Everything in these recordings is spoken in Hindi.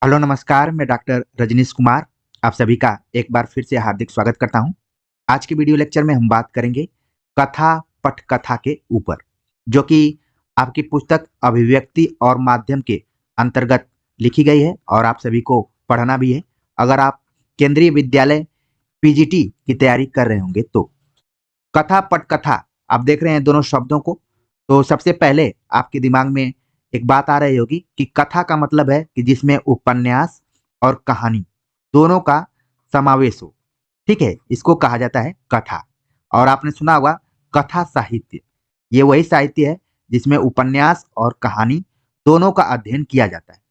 हेलो नमस्कार, मैं डॉक्टर रजनीश कुमार आप सभी का एक बार फिर से हार्दिक स्वागत करता हूं। आज के वीडियो लेक्चर में हम बात करेंगे कथा पटकथा के ऊपर, जो कि आपकी पुस्तक अभिव्यक्ति और माध्यम के अंतर्गत लिखी गई है और आप सभी को पढ़ना भी है। अगर आप केंद्रीय विद्यालय पीजीटी की तैयारी कर रहे होंगे तो कथा पटकथा आप देख रहे हैं दोनों शब्दों को। तो सबसे पहले आपके दिमाग में एक बात आ रही होगी कि कथा का मतलब है कि जिसमें उपन्यास और कहानी दोनों का समावेश हो। ठीक है, इसको कहा जाता है कथा। और आपने सुना होगा कथा साहित्य, ये वही साहित्य है जिसमें उपन्यास और कहानी दोनों का अध्ययन किया जाता है।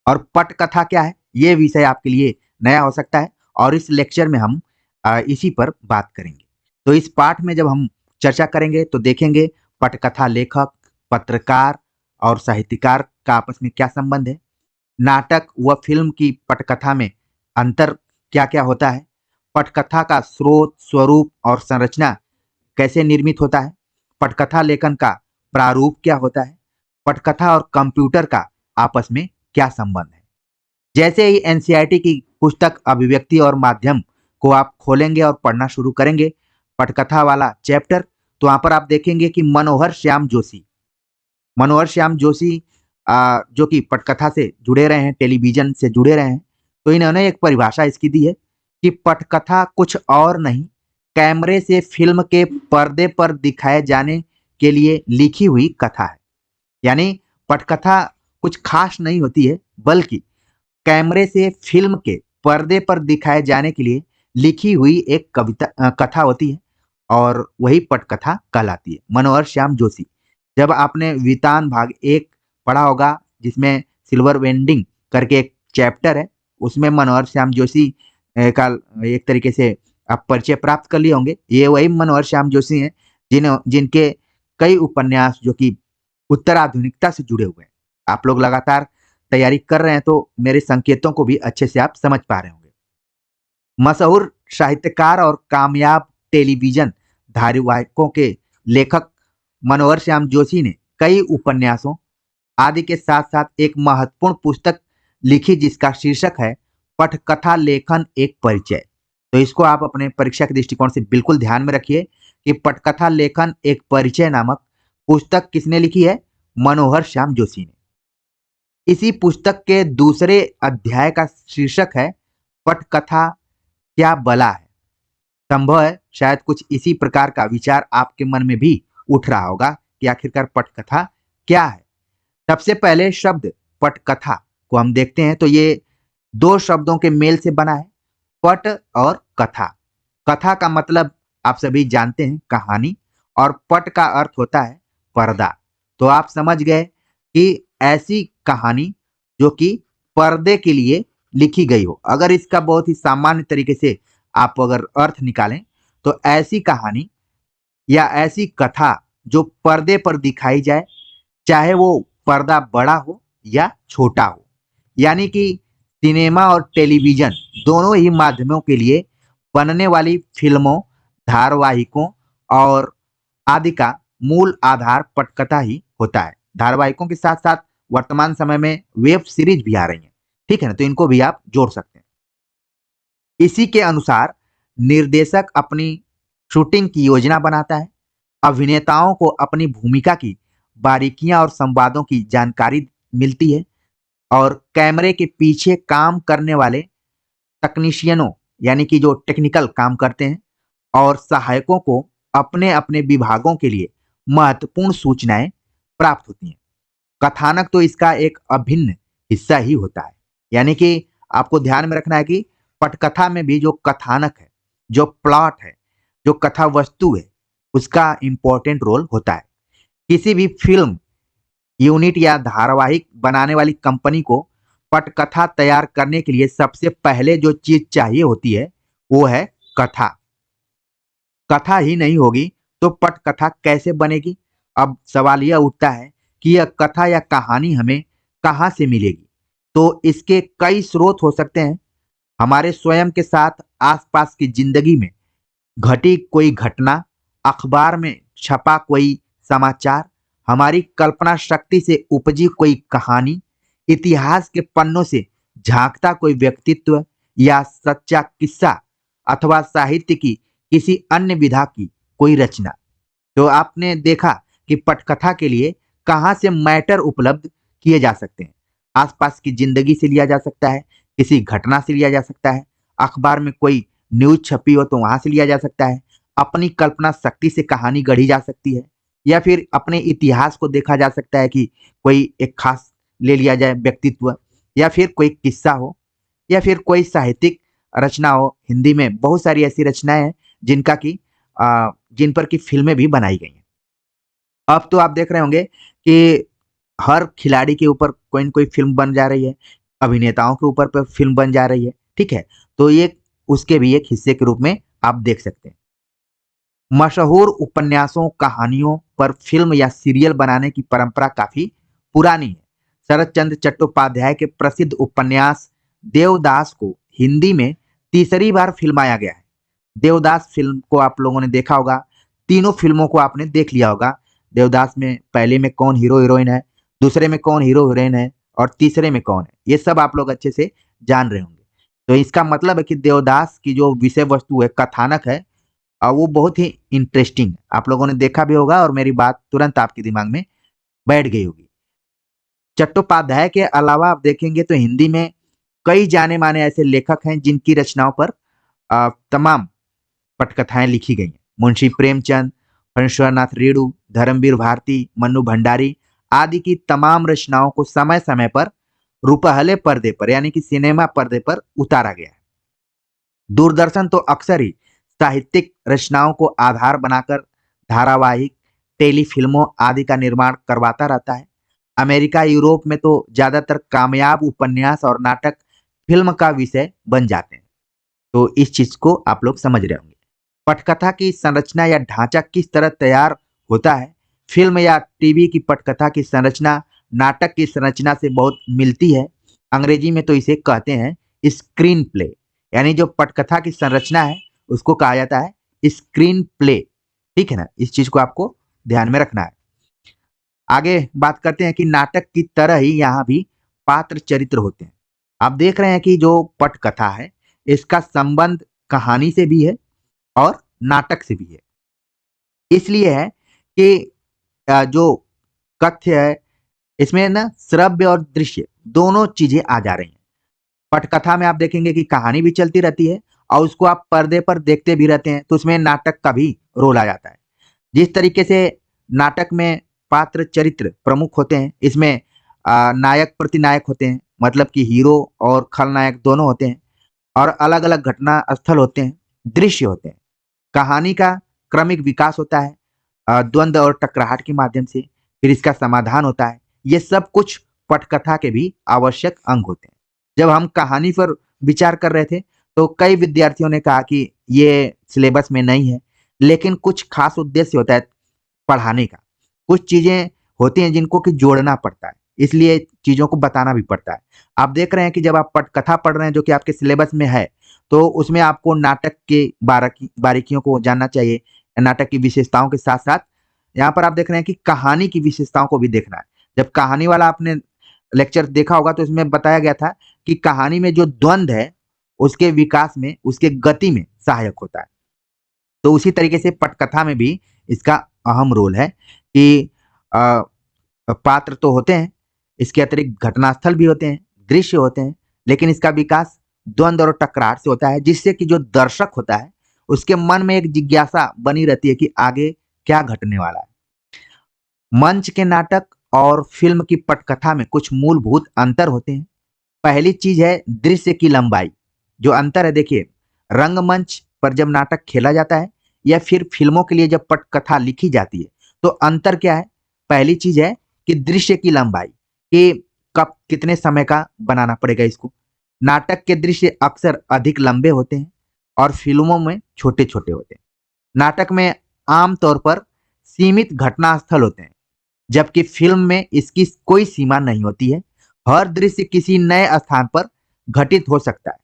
और पटकथा क्या है, ये विषय आपके लिए नया हो सकता है और इस लेक्चर में हम इसी पर बात करेंगे। तो इस पाठ में जब हम चर्चा करेंगे तो देखेंगे पटकथा लेखक, पत्रकार और साहित्यकार का आपस में क्या संबंध है, नाटक व फिल्म की पटकथा में अंतर क्या-क्या होता है, पटकथा का स्रोत, स्वरूप और संरचना कैसे निर्मित होता है, पटकथा लेखन का प्रारूप क्या होता है, पटकथा और कंप्यूटर का आपस में क्या संबंध है। जैसे ही एनसीईआरटी की पुस्तक अभिव्यक्ति और माध्यम को आप खोलेंगे और पढ़ना शुरू करेंगे, पटकथा वाला चैप्टर, तो वहां पर आप देखेंगे कि मनोहर श्याम जोशी जो कि पटकथा से जुड़े रहे हैं, टेलीविजन से जुड़े रहे हैं, तो इन्होंने एक परिभाषा इसकी दी है कि पटकथा कुछ और नहीं, कैमरे से फिल्म के पर्दे पर दिखाए जाने के लिए लिखी हुई कथा है। यानी पटकथा कुछ खास नहीं होती है, बल्कि कैमरे से फिल्म के पर्दे पर दिखाए जाने के लिए लिखी हुई एक कथा होती है और वही पटकथा कहलाती है। मनोहर श्याम जोशी, जब आपने वितान भाग एक पढ़ा होगा जिसमें सिल्वर वेंडिंग करके एक चैप्टर है, उसमें मनोहर श्याम जोशी का एक तरीके से आप परिचय प्राप्त कर लिए होंगे। ये वही मनोहर श्याम जोशी हैं जिनके कई उपन्यास जो कि उत्तराधुनिकता से जुड़े हुए हैं। आप लोग लगातार तैयारी कर रहे हैं तो मेरे संकेतों को भी अच्छे से आप समझ पा रहे होंगे। मशहूर साहित्यकार और कामयाब टेलीविजन धारावाहिकों के लेखक मनोहर श्याम जोशी ने कई उपन्यासों आदि के साथ साथ एक महत्वपूर्ण पुस्तक लिखी जिसका शीर्षक है पटकथा लेखन एक परिचय। तो इसको आप अपने परीक्षा के दृष्टिकोण से बिल्कुल ध्यान में रखिए कि पटकथा लेखन एक परिचय नामक पुस्तक किसने लिखी है? मनोहर श्याम जोशी ने। इसी पुस्तक के दूसरे अध्याय का शीर्षक है पटकथा क्या बला है। संभव है शायद कुछ इसी प्रकार का विचार आपके मन में भी उठ रहा होगा कि आखिरकार पटकथा क्या है। सबसे पहले शब्द पटकथा को हम देखते हैं तो ये दो शब्दों के मेल से बना है, पट और कथा। कथा का मतलब आप सभी जानते हैं, कहानी, और पट का अर्थ होता है पर्दा। तो आप समझ गए कि ऐसी कहानी जो कि पर्दे के लिए लिखी गई हो। अगर इसका बहुत ही सामान्य तरीके से आप अगर अर्थ निकालें तो ऐसी कहानी या ऐसी कथा जो पर्दे पर दिखाई जाए, चाहे वो पर्दा बड़ा हो या छोटा हो। यानी कि सिनेमा और टेलीविजन दोनों ही माध्यमों के लिए बनने वाली फिल्मों, धारावाहिकों और आदि का मूल आधार पटकथा ही होता है। धारावाहिकों के साथ साथ वर्तमान समय में वेब सीरीज भी आ रही हैं, ठीक है ना, तो इनको भी आप जोड़ सकते हैं। इसी के अनुसार निर्देशक अपनी शूटिंग की योजना बनाता है, अभिनेताओं को अपनी भूमिका की बारीकियां और संवादों की जानकारी मिलती है और कैमरे के पीछे काम करने वाले तकनीशियनों, यानी कि जो टेक्निकल काम करते हैं, और सहायकों को अपने अपने विभागों के लिए महत्वपूर्ण सूचनाएं प्राप्त होती हैं। कथानक तो इसका एक अभिन्न हिस्सा ही होता है। यानी कि आपको ध्यान में रखना है कि पटकथा में भी जो कथानक है, जो प्लॉट है, जो कथा वस्तु है, उसका इंपॉर्टेंट रोल होता है। किसी भी फिल्म यूनिट या धारावाहिक बनाने वाली कंपनी को पटकथा तैयार करने के लिए सबसे पहले जो चीज चाहिए होती है वो है कथा। कथा ही नहीं होगी तो पटकथा कैसे बनेगी? अब सवाल यह उठता है कि यह कथा या कहानी हमें कहाँ से मिलेगी? तो इसके कई स्रोत हो सकते हैं। हमारे स्वयं के साथ आसपास की जिंदगी में घटी कोई घटना, अखबार में छपा कोई समाचार, हमारी कल्पना शक्ति से उपजी कोई कहानी, इतिहास के पन्नों से झांकता कोई व्यक्तित्व या सच्चा किस्सा अथवा साहित्य की किसी अन्य विधा की कोई रचना। तो आपने देखा कि पटकथा के लिए कहाँ से मैटर उपलब्ध किए जा सकते हैं। आसपास की जिंदगी से लिया जा सकता है, किसी घटना से लिया जा सकता है, अखबार में कोई न्यूज छपी हो तो वहां से लिया जा सकता है, अपनी कल्पना शक्ति से कहानी गढ़ी जा सकती है, या फिर अपने इतिहास को देखा जा सकता है कि कोई एक खास ले लिया जाए व्यक्तित्व, या फिर कोई किस्सा हो, या फिर कोई साहित्यिक रचना हो। हिंदी में बहुत सारी ऐसी रचनाएं हैं जिनका की जिन पर की फिल्में भी बनाई गई हैं। अब तो आप देख रहे होंगे कि हर खिलाड़ी के ऊपर कोई न कोई फ़िल्म बन जा रही है, अभिनेताओं के ऊपर पे फ़िल्म बन जा रही है, ठीक है? तो ये उसके भी एक हिस्से के रूप में आप देख सकते हैं। मशहूर उपन्यासों, कहानियों पर फ़िल्म या सीरियल बनाने की परंपरा काफ़ी पुरानी है। शरत चंद्र चट्टोपाध्याय के प्रसिद्ध उपन्यास देवदास को हिंदी में तीसरी बार फ़िल्माया गया है। देवदास फ़िल्म को आप लोगों ने देखा होगा, तीनों फ़िल्मों को आपने देख लिया होगा। देवदास में पहले में कौन हीरो-हीरोइन है, दूसरे में कौन हीरो-हीरोइन है और तीसरे में कौन है, ये सब आप लोग अच्छे से जान रहे होंगे। तो इसका मतलब है कि देवदास की जो विषय वस्तु है, कथानक है वो बहुत ही इंटरेस्टिंग है। आप लोगों ने देखा भी होगा और मेरी बात तुरंत आपके दिमाग में बैठ गई होगी। चट्टोपाध्याय के अलावा आप देखेंगे तो हिंदी में कई जाने-माने ऐसे लेखक हैं जिनकी रचनाओं पर तमाम पटकथाएँ लिखी गई हैं। मुंशी प्रेमचंद, फणीश्वरनाथ रेणु, धर्मवीर भारती, मन्नू भंडारी आदि की तमाम रचनाओं को समय-समय पर रुपहले पर्दे पर यानी कि सिनेमा पर्दे पर उतारा गया है। दूरदर्शन तो अक्सर ही साहित्यिक रचनाओं को आधार बनाकर धारावाहिक, टेलीफ़िल्मों आदि का निर्माण करवाता रहता है। अमेरिका, यूरोप में तो ज़्यादातर कामयाब उपन्यास और नाटक फ़िल्म का विषय बन जाते हैं। तो इस चीज़ को आप लोग समझ रहे होंगे। पटकथा की संरचना या ढांचा किस तरह तैयार होता है? फ़िल्म या टीवी की पटकथा की संरचना नाटक की संरचना से बहुत मिलती है। अंग्रेजी में तो इसे कहते हैं स्क्रीन प्ले, यानी जो पटकथा की संरचना है उसको कहा जाता है स्क्रीन प्ले। ठीक है ना? इस चीज़ को आपको ध्यान में रखना है। आगे बात करते हैं कि नाटक की तरह ही यहाँ भी पात्र चरित्र होते हैं। आप देख रहे हैं कि जो पटकथा है इसका संबंध कहानी से भी है और नाटक से भी है। इसलिए है कि जो कथ्य है इसमें ना श्रव्य और दृश्य दोनों चीजें आ जा रही हैं। पटकथा में आप देखेंगे कि कहानी भी चलती रहती है और उसको आप पर्दे पर देखते भी रहते हैं, तो उसमें नाटक का भी रोल आ जाता है। जिस तरीके से नाटक में पात्र चरित्र प्रमुख होते हैं, इसमें नायक प्रतिनायक होते हैं, मतलब कि हीरो और खलनायक दोनों होते हैं और अलग-अलग घटना स्थल होते हैं, दृश्य होते हैं। कहानी का क्रमिक विकास होता है द्वंद्व और टकराहट के माध्यम से, फिर इसका समाधान होता है। ये सब कुछ पटकथा के भी आवश्यक अंग होते हैं। जब हम कहानी पर विचार कर रहे थे, तो कई विद्यार्थियों ने कहा कि ये सिलेबस में नहीं है, लेकिन कुछ खास उद्देश्य होता है पढ़ाने का। कुछ चीज़ें होती हैं जिनको कि जोड़ना पड़ता है, इसलिए चीज़ों को बताना भी पड़ता है। आप देख रहे हैं कि जब आप पटकथा पढ़ रहे हैं जो कि आपके सिलेबस में है, तो उसमें आपको नाटक के बारीकियों को जानना चाहिए, नाटक की विशेषताओं के साथ-साथ यहाँ पर आप देख रहे हैं कि कहानी की विशेषताओं को भी देखना है। जब कहानी वाला आपने लेक्चर देखा होगा तो इसमें बताया गया था कि कहानी में जो द्वंद्व है, उसके विकास में, उसके गति में सहायक होता है। तो उसी तरीके से पटकथा में भी इसका अहम रोल है कि अ, पात्र तो होते हैं, इसके अतिरिक्त घटनास्थल भी होते हैं, दृश्य होते हैं, लेकिन इसका विकास द्वंद्व और टकरार से होता है, जिससे कि जो दर्शक होता है, उसके मन में एक जिज्ञासा बनी रहती है कि आगे क्या घटने वाला है। मंच के नाटक और फ़िल्म की पटकथा में कुछ मूलभूत अंतर होते हैं। पहली चीज़ है दृश्य की लंबाई। जो अंतर है देखिए, रंगमंच पर जब नाटक खेला जाता है या फिर फ़िल्मों के लिए जब पटकथा लिखी जाती है, तो अंतर क्या है? पहली चीज़ है कि दृश्य की लंबाई, कि कब कितने समय का बनाना पड़ेगा इसको। नाटक के दृश्य अक्सर अधिक लंबे होते हैं और फ़िल्मों में छोटे-छोटे होते हैं। नाटक में आम तौर पर सीमित घटनास्थल होते हैं, जबकि फ़िल्म में इसकी कोई सीमा नहीं होती है। हर दृश्य किसी नए स्थान पर घटित हो सकता है।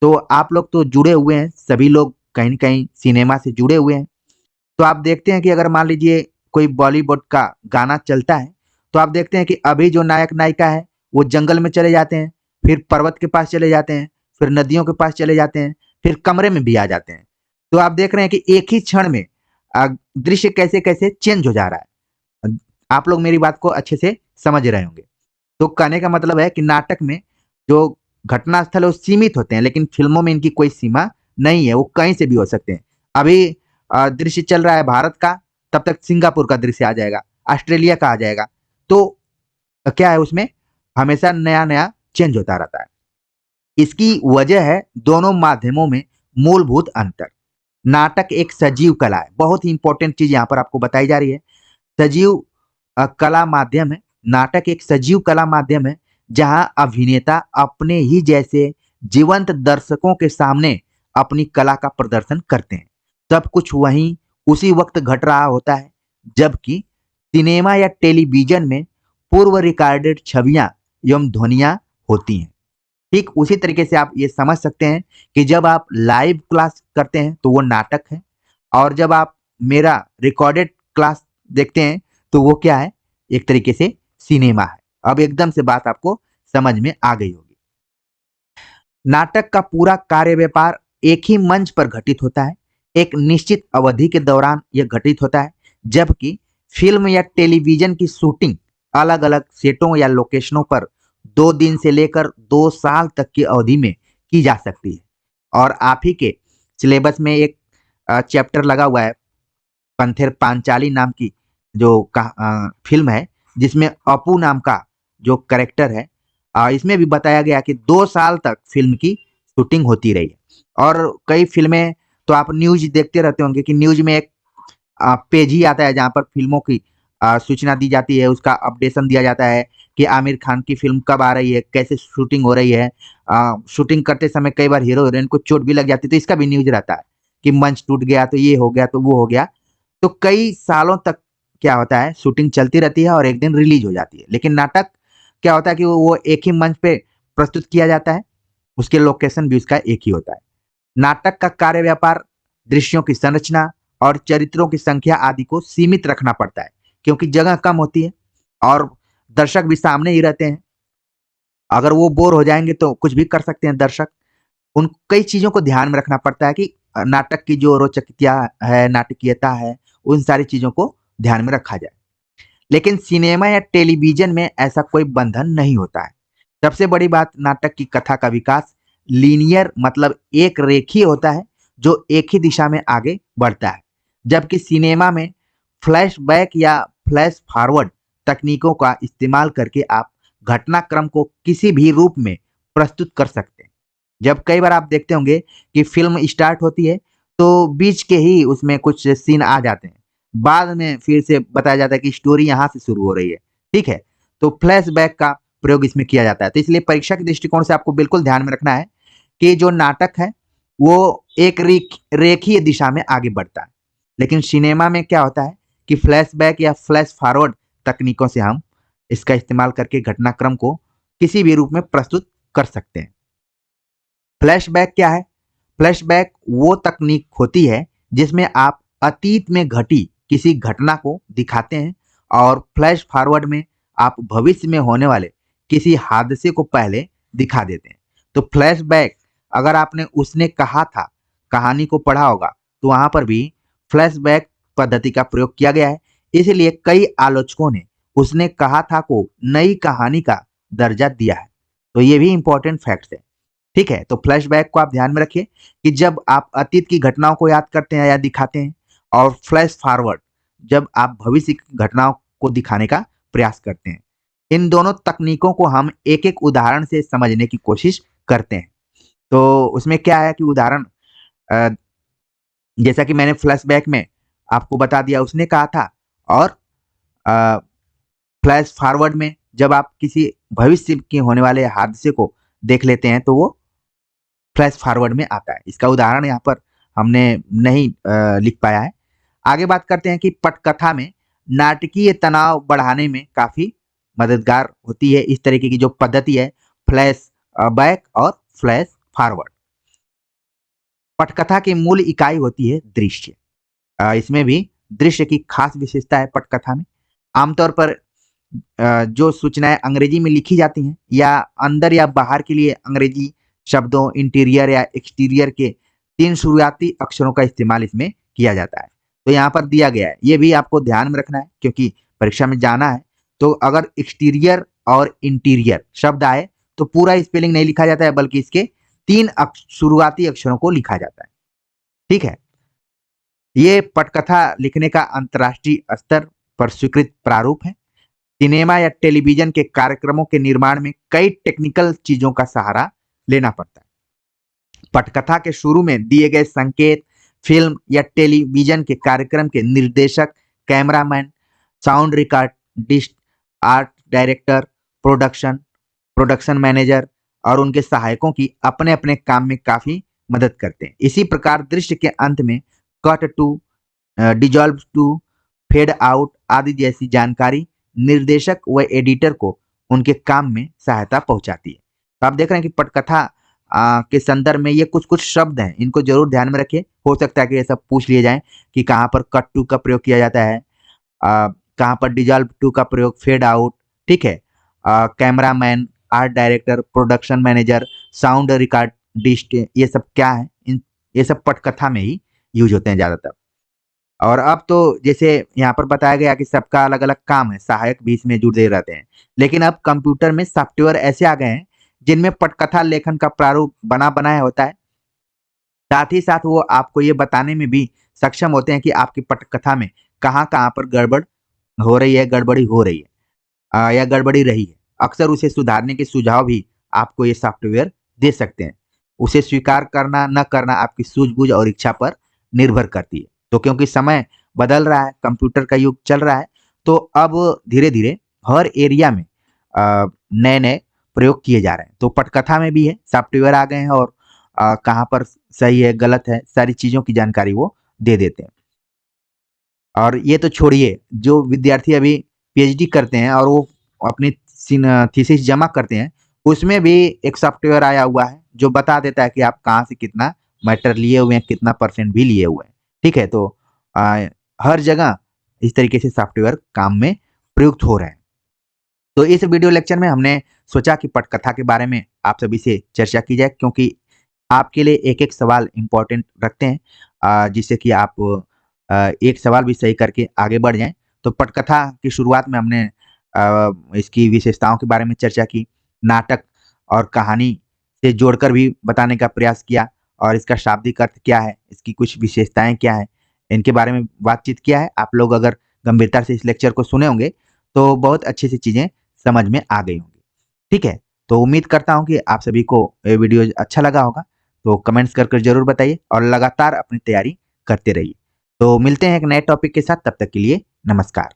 तो आप लोग तो जुड़े हुए हैं, सभी लोग कहीं न कहीं सिनेमा से जुड़े हुए हैं। तो आप देखते हैं कि अगर मान लीजिए कोई बॉलीवुड का गाना चलता है, तो आप देखते हैं कि अभी जो नायक-नायिका है, वो जंगल में चले जाते हैं, फिर पर्वत के पास चले जाते हैं, फिर नदियों के पास चले जाते हैं, फिर कमरे में भी आ जाते हैं। तो आप देख रहे हैं कि एक ही क्षण में दृश्य कैसे कैसे चेंज हो जा रहा है। आप लोग मेरी बात को अच्छे से समझ रहे होंगे। तो कहने का मतलब है कि नाटक में जो घटना स्थल है वो सीमित होते हैं, लेकिन फिल्मों में इनकी कोई सीमा नहीं है, वो कहीं से भी हो सकते हैं। अभी दृश्य चल रहा है भारत का, तब तक सिंगापुर का दृश्य आ जाएगा, ऑस्ट्रेलिया का आ जाएगा। तो क्या है उसमें हमेशा नया नया चेंज होता रहता है। इसकी वजह है दोनों माध्यमों में मूलभूत अंतर। नाटक एक सजीव कला है, बहुत ही इंपॉर्टेंट चीज यहाँ पर आपको बताई जा रही है। सजीव कला माध्यम है। नाटक एक सजीव कला माध्यम है जहां अभिनेता अपने ही जैसे जीवंत दर्शकों के सामने अपनी कला का प्रदर्शन करते हैं। सब कुछ वहीं उसी वक्त घट रहा होता है, जबकि सिनेमा या टेलीविजन में पूर्व रिकॉर्डेड छवियां एवं ध्वनियां होती हैं। ठीक उसी तरीके से आप ये समझ सकते हैं कि जब आप लाइव क्लास करते हैं तो वो नाटक है, और जब आप मेरा रिकॉर्डेड क्लास देखते हैं तो वो क्या है, एक तरीके से सिनेमा है। अब एकदम से बात आपको समझ में आ गई होगी। नाटक का पूरा कार्य व्यापार एक ही मंच पर घटित होता है, एक निश्चित अवधि के दौरान यह घटित होता है, जबकि फिल्म या टेलीविजन की शूटिंग अलग अलग सेटों या लोकेशनों पर 2 दिन से लेकर 2 साल तक की अवधि में की जा सकती है। और आप ही के सिलेबस में एक चैप्टर लगा हुआ है, पंथेर पांचाली नाम की जो फिल्म है, जिसमें अपू नाम का जो कैरेक्टर है, इसमें भी बताया गया कि 2 साल तक फिल्म की शूटिंग होती रही है। और कई फिल्में तो आप न्यूज देखते रहते होंगे कि न्यूज में एक पेज ही आता है जहाँ पर फिल्मों की सूचना दी जाती है, उसका अपडेशन दिया जाता है कि आमिर खान की फिल्म कब आ रही है, कैसे शूटिंग हो रही है। शूटिंग करते समय कई बार हीरो हीरोइन को चोट भी लग जाती है, तो इसका भी न्यूज रहता है कि मंच टूट गया, तो ये हो गया, तो वो हो गया। तो कई सालों तक क्या होता है, शूटिंग चलती रहती है और एक दिन रिलीज हो जाती है। लेकिन नाटक क्या होता है कि वो एक ही मंच पे प्रस्तुत किया जाता है, उसके लोकेशन भी उसका एक ही होता है। नाटक का कार्य व्यापार दृश्यों की संरचना और चरित्रों की संख्या आदि को सीमित रखना पड़ता है, क्योंकि जगह कम होती है और दर्शक भी सामने ही रहते हैं। अगर वो बोर हो जाएंगे तो कुछ भी कर सकते हैं दर्शक। उन कई चीजों को ध्यान में रखना पड़ता है कि नाटक की जो रोचकता है, नाटकीयता है, उन सारी चीजों को ध्यान में रखा जाए। लेकिन सिनेमा या टेलीविजन में ऐसा कोई बंधन नहीं होता है। सबसे बड़ी बात, नाटक की कथा का विकास लीनियर मतलब एक रेखीय होता है, जो एक ही दिशा में आगे बढ़ता है। जबकि सिनेमा में फ्लैशबैक या फ्लैश फॉरवर्ड तकनीकों का इस्तेमाल करके आप घटनाक्रम को किसी भी रूप में प्रस्तुत कर सकते हैं। जब कई बार आप देखते होंगे कि फ़िल्म स्टार्ट होती है, तो बीच के ही उसमें कुछ सीन आ जाते हैं। बाद में फिर से बताया जाता है कि स्टोरी यहाँ से शुरू हो रही है, ठीक है? तो फ्लैशबैक का प्रयोग इसमें किया जाता है। तो इसलिए परीक्षा के दृष्टिकोण से आपको बिल्कुल ध्यान में रखना है कि जो नाटक है, वो एक रेखीय दिशा में आगे बढ़ता है। लेकिन सिनेमा में क्या होता है कि फ्लैशबैक या फ्लैश फॉरवर्ड तकनीकों से हम इसका इस्तेमाल करके घटनाक्रम को किसी भी रूप में प्रस्तुत कर सकते हैं। फ्लैशबैक क्या है? फ्लैशबैक वो तकनीक होती है जिसमें आप अतीत में घटी किसी घटना को दिखाते हैं, और फ्लैश फॉरवर्ड में आप भविष्य में होने वाले किसी हादसे को पहले दिखा देते हैं। तो फ्लैशबैक, अगर आपने उसने कहा था कहानी को पढ़ा होगा, तो वहां पर भी फ्लैशबैक पद्धति का प्रयोग किया गया है। इसलिए कई आलोचकों ने उसने कहा था को नई कहानी का दर्जा दिया है। तो ये भी इंपॉर्टेंट फैक्ट्स है। ठीक है, तो फ्लैशबैक को आप ध्यान में रखिए कि जब आप अतीत की घटनाओं को याद करते हैं या दिखाते हैं, और फ्लैश फॉरवर्ड जब आप भविष्य की घटनाओं को दिखाने का प्रयास करते हैं। इन दोनों तकनीकों को हम एक एक उदाहरण से समझने की कोशिश करते हैं। तो उसमें क्या है कि उदाहरण, अ, जैसा कि मैंने फ्लैशबैक में आपको बता दिया उसने कहा था, और फ्लैश फॉरवर्ड में जब आप किसी भविष्य के होने वाले हादसे को देख लेते हैं तो वो फ्लैश फॉरवर्ड में आता है। इसका उदाहरण यहाँ पर हमने नहीं लिख पाया है। आगे बात करते हैं कि पटकथा में नाटकीय तनाव बढ़ाने में काफी मददगार होती है इस तरीके की जो पद्धति है, फ्लैश बैक और फ्लैश फॉरवर्ड। पटकथा की मूल इकाई होती है दृश्य। इसमें भी दृश्य की खास विशेषता है पटकथा में। आमतौर पर जो सूचनाएं अंग्रेजी में लिखी जाती हैं या अंदर या बाहर के लिए अंग्रेजी शब्दों इंटीरियर या एक्सटीरियर के 3 शुरुआती अक्षरों का इस्तेमाल इसमें किया जाता है। तो यहाँ पर दिया गया है, ये भी आपको ध्यान में रखना है क्योंकि परीक्षा में जाना है। तो अगर एक्सटीरियर और इंटीरियर शब्द आए तो पूरा स्पेलिंग नहीं लिखा जाता है बल्कि इसके 3 शुरुआती अक्षरों को लिखा जाता है। ठीक है, ये पटकथा लिखने का अंतर्राष्ट्रीय स्तर पर स्वीकृत प्रारूप है। सिनेमा या टेलीविजन के कार्यक्रमों के निर्माण में कई टेक्निकल चीजों का सहारा लेना पड़ता है। पटकथा के शुरू में दिए गए संकेत फिल्म या टेलीविजन के कार्यक्रम के निर्देशक, cameraman, sound recordist, art director, production manager और उनके सहायकों की अपने अपने काम में काफी मदद करते हैं। इसी प्रकार दृश्य के अंत में cut to, dissolve to, fade out आदि जैसी जानकारी निर्देशक व एडिटर को उनके काम में सहायता पहुंचाती है। तो आप देख रहे हैं कि पटकथा के संदर्भ में ये कुछ कुछ शब्द हैं, इनको जरूर ध्यान में रखिए। हो सकता है कि ये सब पूछ लिए जाएं कि कहाँ पर कट टू का प्रयोग किया जाता है, कहाँ पर डिजॉल्व टू का प्रयोग, फेड आउट, ठीक है, cameraman, art director, production manager, sound recordist, ये सब क्या है, ये सब पटकथा में ही यूज होते हैं ज्यादातर। और अब तो जैसे यहाँ पर बताया गया कि सबका अलग अलग काम है, सहायक भी इसमें जुड़े रहते हैं। लेकिन अब कंप्यूटर में सॉफ्टवेयर ऐसे आ गए हैं जिनमें पटकथा लेखन का प्रारूप बना बनाया होता है। साथ ही साथ वो आपको ये बताने में भी सक्षम होते हैं कि आपकी पटकथा में कहाँ कहाँ पर गड़बड़ हो रही है, गड़बड़ी हो रही है या गड़बड़ी रही है। अक्सर उसे सुधारने के सुझाव भी आपको ये सॉफ्टवेयर दे सकते हैं। उसे स्वीकार करना न करना आपकी सूझबूझ और इच्छा पर निर्भर करती है। तो क्योंकि समय बदल रहा है, कंप्यूटर का युग चल रहा है, तो अब धीरे धीरे हर एरिया में नए नए प्रयोग किए जा रहे हैं। तो पटकथा में भी है, सॉफ्टवेयर आ गए हैं और कहाँ पर सही है गलत है सारी चीजों की जानकारी वो दे देते हैं। और ये तो छोड़िए, जो विद्यार्थी अभी पीएचडी करते हैं और वो अपनी थीसिस जमा करते हैं, उसमें भी एक सॉफ्टवेयर आया हुआ है जो बता देता है कि आप कहाँ से कितना मैटर लिए हुए हैं, कितना परसेंट भी लिए हुए हैं। ठीक है, तो हर जगह इस तरीके से सॉफ्टवेयर काम में प्रयुक्त हो रहे हैं। तो इस वीडियो लेक्चर में हमने सोचा कि पटकथा के बारे में आप सभी से चर्चा की जाए, क्योंकि आपके लिए एक एक सवाल इम्पोर्टेंट रखते हैं, जिससे कि आप एक सवाल भी सही करके आगे बढ़ जाएं। तो पटकथा की शुरुआत में हमने इसकी विशेषताओं के बारे में चर्चा की, नाटक और कहानी से जोड़कर भी बताने का प्रयास किया, और इसका शाब्दिक अर्थ क्या है, इसकी कुछ विशेषताएं क्या है, इनके बारे में बातचीत किया है। आप लोग अगर गंभीरता से इस लेक्चर को सुने होंगे तो बहुत अच्छी सी चीजें समझ में आ गई होंगी। ठीक है, तो उम्मीद करता हूँ कि आप सभी को ये वीडियो अच्छा लगा होगा। तो कमेंट्स कर जरूर बताइए और लगातार अपनी तैयारी करते रहिए। तो मिलते हैं एक नए टॉपिक के साथ, तब तक के लिए नमस्कार।